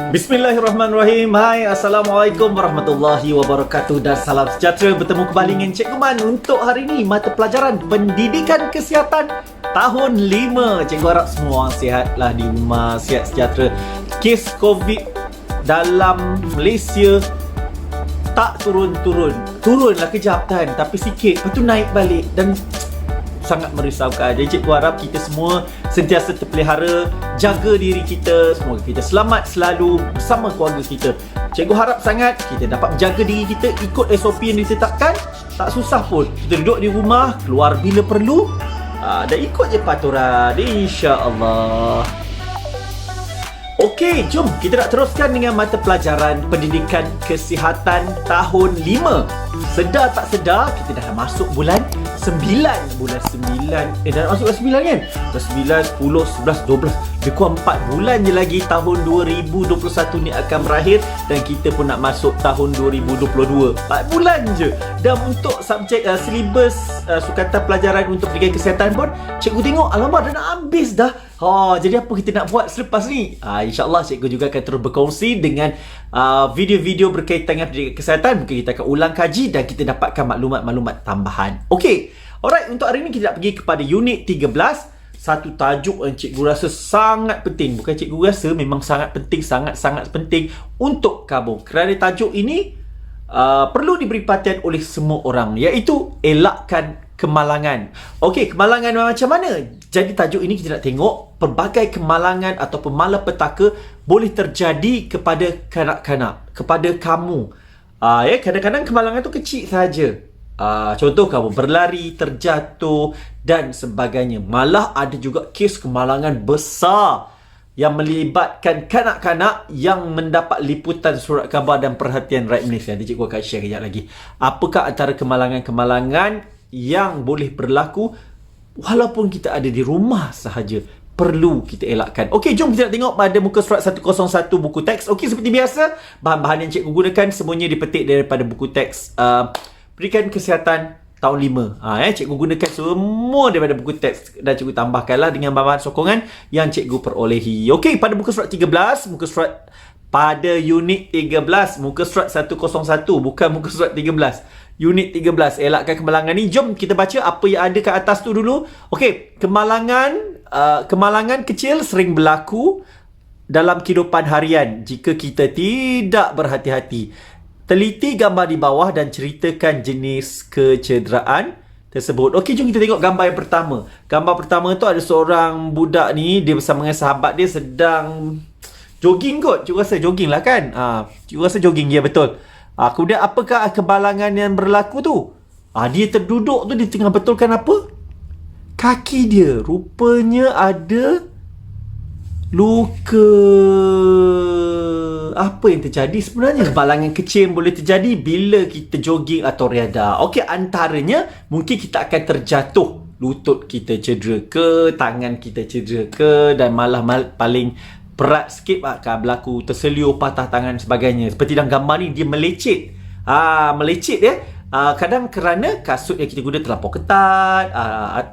Bismillahirrahmanirrahim. Hai, Assalamualaikum warahmatullahi wabarakatuh dan salam sejahtera. Bertemu kembali dengan Cikgu Man untuk hari ini mata pelajaran Pendidikan Kesihatan tahun 5. Cikgu harap semua sihatlah di rumah, sihat sejahtera. Kes COVID dalam Malaysia tak turun-turun. Turunlah kejap kan, tapi sikit, lepas tu naik balik dan sangat merisaukan. Jadi cikgu harap kita semua sentiasa terpelihara, jaga diri kita, semoga kita selamat selalu bersama keluarga kita. Cikgu harap sangat kita dapat menjaga diri kita, ikut SOP yang ditetapkan, tak susah pun. Kita duduk di rumah, keluar bila perlu, dan ikut je peraturan, insya-Allah. Okey, jom kita nak teruskan dengan mata pelajaran Pendidikan Kesihatan tahun 5. Sedar tak sedar, kita dah masuk bulan 9. Bulan 9, dah masuk bulan 9 kan? Dah 9, 10, 11, 12. Lebih kurang 4 bulan je lagi tahun 2021 ni akan berakhir. Dan kita pun nak masuk tahun 2022. 4 bulan je. Dan untuk subjek silibus sukatan pelajaran untuk pendidikan kesihatan pun, cikgu tengok, alamak dah nak habis dah. Jadi apa kita nak buat selepas ni? InsyaAllah cikgu juga akan terus berkongsi dengan video-video berkaitan dengan pendidikan kesihatan. Mungkin kita akan ulang kaji dan kita dapatkan maklumat-maklumat tambahan. Okey, alright, untuk hari ni kita nak pergi kepada unit 13. Satu tajuk yang cikgu rasa sangat penting. Bukan cikgu rasa, memang sangat penting, sangat-sangat penting untuk kamu. Kerana tajuk ini perlu diberi perhatian oleh semua orang, iaitu elakkan kemalangan. Okey, kemalangan macam mana? Jadi tajuk ini kita nak tengok pelbagai kemalangan ataupun malapetaka boleh terjadi kepada kanak-kanak, kepada kamu. Kadang-kadang kemalangan tu kecil saja. Contoh kamu berlari, terjatuh dan sebagainya. Malah ada juga kes kemalangan besar yang melibatkan kanak-kanak yang mendapat liputan surat khabar dan perhatian rakyat Malaysia. Nanti cikgu akan share kejap lagi. Apakah antara kemalangan-kemalangan yang boleh berlaku walaupun kita ada di rumah sahaja, perlu kita elakkan. Okey, jom kita nak tengok pada muka surat 101 buku teks. Okey, seperti biasa, bahan-bahan yang cikgu gunakan semuanya dipetik daripada buku teks Pendidikan Kesihatan tahun 5. Cikgu gunakan semua daripada buku teks dan cikgu tambahkanlah dengan bahan-bahan sokongan yang cikgu perolehi. Okey, pada muka surat 13, muka surat pada unit 13, muka surat 101, bukan muka surat 13. Unit 13, elakkan kemalangan ni. Jom kita baca apa yang ada kat atas tu dulu. Okey, kemalangan kecil sering berlaku dalam kehidupan harian jika kita tidak berhati-hati. Teliti gambar di bawah dan ceritakan jenis kecederaan tersebut. Okey, jom kita tengok gambar yang pertama. Gambar pertama tu ada seorang budak ni, dia bersama dengan sahabat dia sedang jogging kot. Cikgu rasa jogging lah kan? Cikgu rasa jogging, ya betul. Kemudian apakah kemalangan yang berlaku tu? Dia terduduk tu, dia tengah betulkan apa? Kaki dia. Rupanya ada luka. Apa yang terjadi sebenarnya? Kemalangan kecil boleh terjadi bila kita jogging atau riadah. Okey, antaranya mungkin kita akan terjatuh. Lutut kita cedera ke, tangan kita cedera ke, dan malah paling berat sikit akan berlaku terseliur, patah tangan sebagainya. Seperti dalam gambar ni, dia melecet. Melecet ya. Kadang kerana kasut yang kita guna terlampau ketat,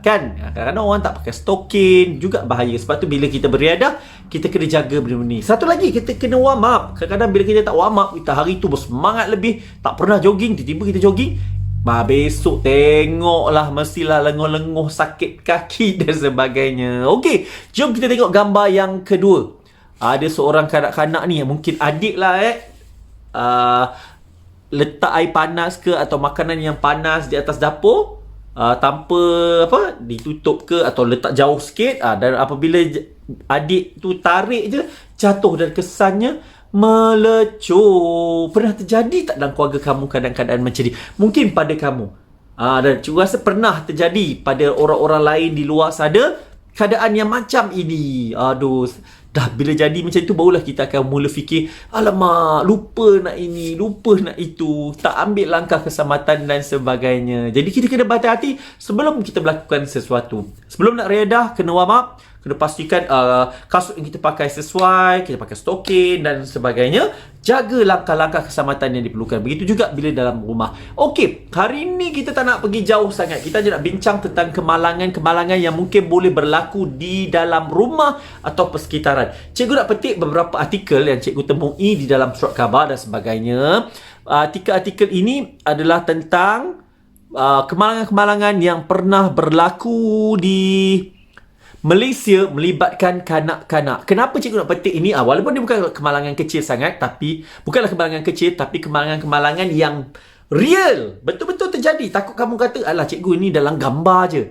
kan? Kadang-kadang orang tak pakai stokin, juga bahaya. Sebab tu bila kita beriadah, kita kena jaga benda ni. Satu lagi, kita kena warm up. Kadang-kadang bila kita tak warm up, kita hari tu bersemangat lebih, tak pernah jogging, tiba-tiba kita jogging, besok tengoklah mestilah lenguh-lenguh, sakit kaki dan sebagainya. Okey, jom kita tengok gambar yang kedua. Ada seorang kanak-kanak ni, mungkin adik lah letak air panas ke atau makanan yang panas di atas dapur tanpa ditutup ke atau letak jauh sikit, dan apabila adik tu tarik je, jatuh dan kesannya melecur. Pernah terjadi tak dalam keluarga kamu keadaan-keadaan macam ni? Mungkin pada kamu, dan cikgu rasa pernah terjadi pada orang-orang lain di luar sana keadaan yang macam ini. Dah bila jadi macam tu, barulah kita akan mula fikir, alamak, lupa nak ini, lupa nak itu, tak ambil langkah keselamatan dan sebagainya. Jadi kita kena berhati-hati sebelum kita melakukan sesuatu. Sebelum nak riadah, kena warm up. kena pastikan kasut yang kita pakai sesuai, kita pakai stokin dan sebagainya. Jaga langkah-langkah keselamatan yang diperlukan. Begitu juga bila dalam rumah. Okey, hari ni kita tak nak pergi jauh sangat. Kita je nak bincang tentang kemalangan-kemalangan yang mungkin boleh berlaku di dalam rumah atau persekitaran. Cikgu nak petik beberapa artikel yang cikgu temui di dalam surat khabar dan sebagainya. Artikel-artikel ini adalah tentang kemalangan-kemalangan yang pernah berlaku di Malaysia melibatkan kanak-kanak. Kenapa cikgu nak petik ini? Walaupun dia bukan kemalangan kecil sangat, tapi bukanlah kemalangan kecil, tapi kemalangan-kemalangan yang real, betul-betul terjadi. Takut kamu kata, alah cikgu ini dalam gambar je.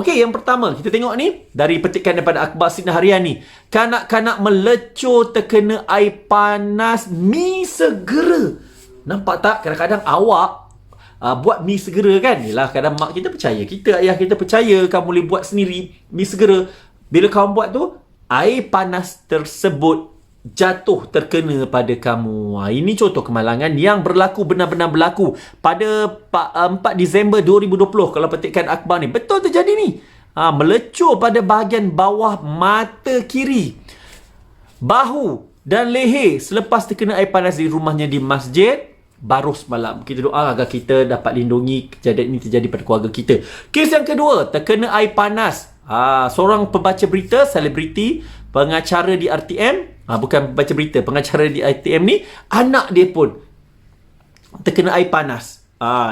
Okey, yang pertama kita tengok ni dari petikan daripada Akhbar Sinar Harian ni. Kanak-kanak melecur terkena air panas mi segera. Nampak tak? Kadang-kadang awak buat mi segera kan. Yelah, kadang mak kita percaya kita, ayah kita percaya kamu boleh buat sendiri mi segera. Bila kamu buat tu, air panas tersebut jatuh terkena pada kamu. Ini contoh kemalangan yang berlaku, benar-benar berlaku pada 4 Disember 2020. Kalau petikan akhbar ni betul terjadi ni. Melecur pada bahagian bawah mata kiri, bahu dan leher selepas terkena air panas di rumahnya di masjid baru semalam. Kita doa agar kita dapat lindungi kejadian ini terjadi pada keluarga kita. Kes yang kedua, terkena air panas. Seorang pembaca berita, selebriti, pengacara di RTM, bukan pembaca berita, pengacara di RTM ni, anak dia pun terkena air panas.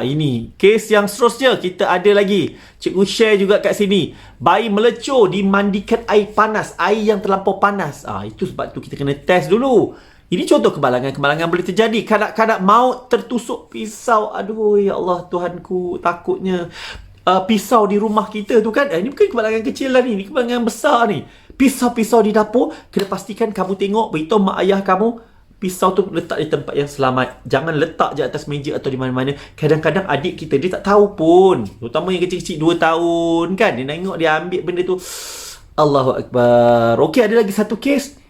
Ini kes yang seterusnya kita ada lagi. Cikgu share juga kat sini. Bayi melecur dimandikan air panas, air yang terlampau panas. Itu sebab tu kita kena test dulu. Ini contoh kemalangan-kemalangan boleh terjadi. Kanak-kanak maut tertusuk pisau. Aduh, ya Allah, Tuhanku, takutnya. Pisau di rumah kita tu kan. Ini bukan kemalangan kecil lah ni. Ini kemalangan besar ni. Pisau-pisau di dapur. Kena pastikan kamu tengok. Beritahu mak ayah kamu. Pisau tu letak di tempat yang selamat. Jangan letak je atas meja atau di mana-mana. Kadang-kadang adik kita, dia tak tahu pun. Terutama yang kecil-kecil 2 tahun kan. Dia tengok, dia ambil benda tu. Allahu Akbar. Okey, ada lagi satu kes.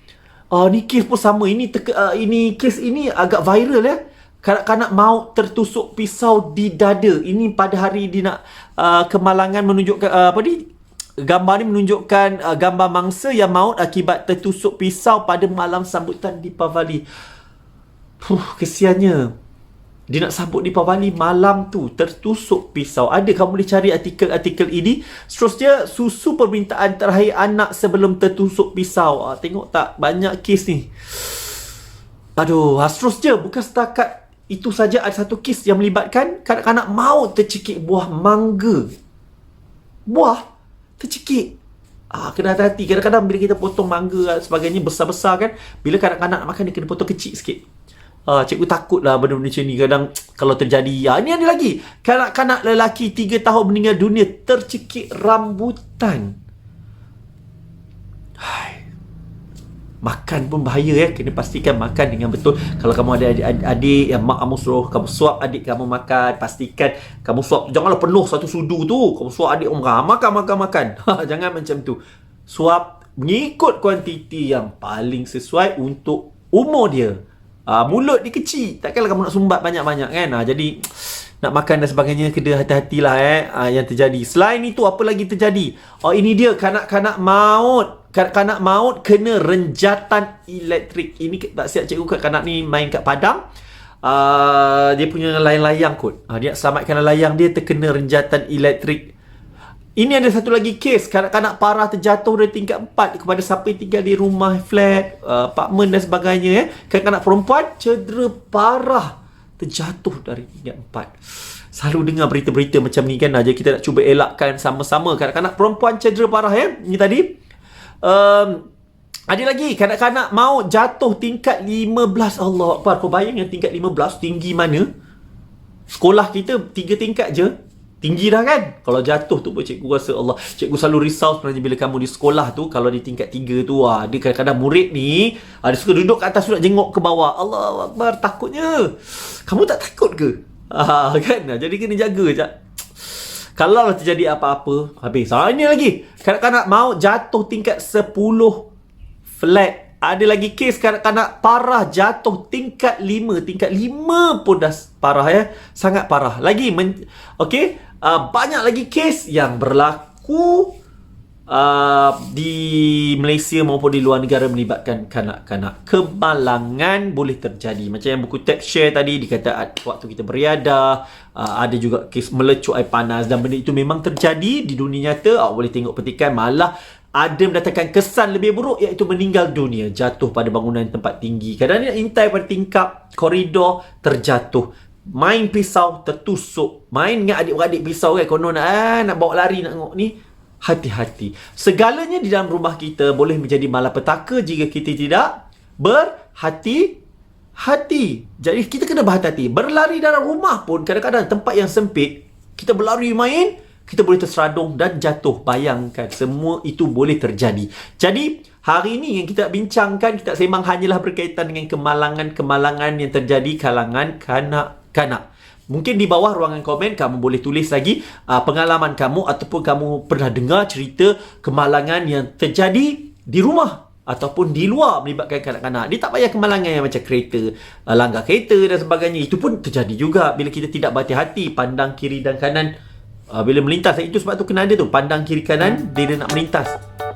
Ni kes pun sama. Kes ini agak viral ya. Kanak-kanak maut tertusuk pisau di dada. Ini pada hari dia nak kemalangan menunjukkan gambar ni menunjukkan gambar mangsa yang maut akibat tertusuk pisau pada malam sambutan Deepavali. Kesiannya. Dia nak sambut Deepavali, malam tu tertusuk pisau. Ada, kamu boleh cari artikel-artikel ini. Seterusnya, susu permintaan terakhir anak sebelum tertusuk pisau. Tengok tak, banyak kes ni. Aduh, seterusnya, bukan setakat itu saja, ada satu kes yang melibatkan kanak-kanak maut tercekik buah mangga. Buah tercekik. Kena hati-hati. Kadang-kadang bila kita potong mangga sebagainya besar-besar kan, bila kanak-kanak nak makan, dia kena potong kecil sikit. Cikgu takut lah benda-benda macam ni kadang kalau terjadi. Ini ada lagi. Kanak-kanak lelaki 3 tahun meninggal dunia tercekik rambutan. Makan pun bahaya ya. Kena pastikan makan dengan betul. Kalau kamu ada adik yang mak kamu suruh kamu suap adik kamu makan, pastikan kamu suap. Janganlah penuh satu sudu tu. Kamu suap adik makan. Jangan macam tu. Suap mengikut kuantiti yang paling sesuai untuk umur dia. Mulut dia kecil. Takkanlah kamu nak sumbat banyak-banyak kan. Jadi nak makan dan sebagainya, kena hati-hatilah yang terjadi. Selain itu, apa lagi terjadi? Ini dia, kanak-kanak maut. Kanak-kanak maut kena renjatan elektrik. Ini tak siap cikgu, kanak ni main kat padang. Dia punya layang-layang kot. Dia selamatkan layang dia, terkena renjatan elektrik. Ini ada satu lagi kes. Kanak-kanak parah terjatuh dari tingkat 4 kepada siapa yang tinggal di rumah, flat, apartmen dan sebagainya. Kanak-kanak perempuan cedera parah terjatuh dari tingkat 4. Selalu dengar berita-berita macam ni kan. Jadi kita nak cuba elakkan sama-sama. Kanak-kanak perempuan cedera parah ya. Ini tadi. Ada lagi. Kanak-kanak maut jatuh tingkat 15. Allah Akbar. Kau bayang yang tingkat 15 tinggi mana? Sekolah kita 3 tingkat je. Tinggi dah kan? Kalau jatuh tu pun cikgu rasa Allah. Cikgu selalu risau sebenarnya bila kamu di sekolah tu. Kalau di tingkat 3 tu, dia kadang-kadang murid ni dia suka duduk kat atas, suka jenguk ke bawah. Allah Akbar, takutnya. Kamu tak takut ke? Kan? Jadi kena jaga je. Kalau terjadi apa-apa, habis. Ini lagi. Kanak-kanak maut jatuh tingkat 10 flat. Ada lagi kes kanak-kanak parah jatuh tingkat 5. Tingkat 5 pun dah parah ya. Sangat parah. Lagi, okey. Banyak lagi kes yang berlaku di Malaysia maupun di luar negara melibatkan kanak-kanak. Kemalangan boleh terjadi. Macam yang buku teks share tadi dikata waktu kita beriadah, ada juga kes melecuk air panas, dan benda itu memang terjadi di dunia nyata. Awak boleh tengok petikan, malah ada mendatangkan kesan lebih buruk, iaitu meninggal dunia, jatuh pada bangunan tempat tinggi. Kadang-kadang intai pada tingkap koridor terjatuh, main pisau tertusuk, main dengan adik-beradik pisau kan, konon nak bawa lari nak tengok ni. Hati-hati. Segalanya di dalam rumah kita boleh menjadi malapetaka jika kita tidak berhati-hati. Jadi kita kena berhati-hati. Berlari dalam rumah pun kadang-kadang tempat yang sempit, kita berlari main, kita boleh terseradung dan jatuh. Bayangkan, semua itu boleh terjadi. Jadi, hari ini yang kita bincangkan, kita sembang hanyalah berkaitan dengan kemalangan-kemalangan yang terjadi kalangan kanak-kanak. Mungkin di bawah ruangan komen, kamu boleh tulis lagi pengalaman kamu ataupun kamu pernah dengar cerita kemalangan yang terjadi di rumah ataupun di luar melibatkan kanak-kanak. Dia tak payah kemalangan yang macam kereta, langgar kereta dan sebagainya. Itu pun terjadi juga bila kita tidak berhati-hati, pandang kiri dan kanan. Bila melintas, itu sebab tu kena ada tu, pandang kiri kanan dia nak melintas.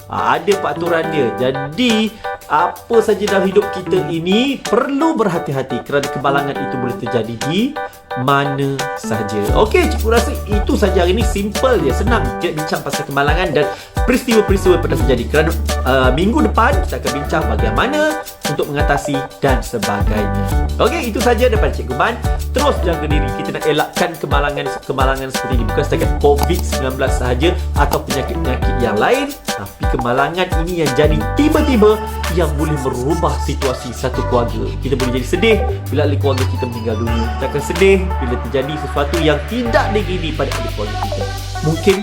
Ada peraturan dia. Jadi apa saja dalam hidup kita ini perlu berhati-hati, kerana kemalangan itu boleh terjadi di mana saja. Okey, cikgu rasa itu saja hari ini. Simple je, senang kita bincang pasal kemalangan dan peristiwa-peristiwa yang pernah terjadi. Kerana minggu depan kita akan bincang bagaimana untuk mengatasi dan sebagainya. Okey, itu saja daripada Cikgu Man. Terus jaga diri. Kita nak elakkan kemalangan seperti ini. Bukan setakat COVID-19 sahaja atau penyakit-penyakit yang lain, tapi kemalangan ini yang jadi tiba-tiba yang boleh merubah situasi satu keluarga. Kita boleh jadi sedih bila ahli keluarga kita meninggal dunia. Kita akan sedih bila terjadi sesuatu yang tidak diingini pada ahli keluarga kita. Mungkin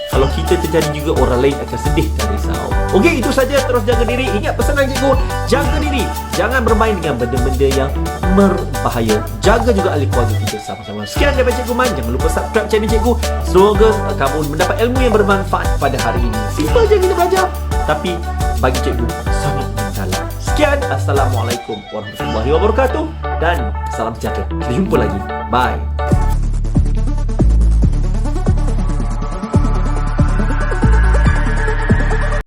kalau kita terjadi juga, orang lain akan sedih dan risau. Okey, itu saja. Terus jaga diri. Ingat pesanan cikgu, jaga diri. Jangan bermain dengan benda-benda yang berbahaya. Jaga juga ahli keluarga kita sama-sama. Sekian daripada Cikgu Man. Jangan lupa subscribe channel cikgu. Semoga kamu mendapat ilmu yang bermanfaat pada hari ini. Simple je kita belajar, tapi bagi cikgu sangat mendalam. Sekian. Assalamualaikum warahmatullahi wabarakatuh dan salam sejahtera. Kita jumpa lagi. Bye.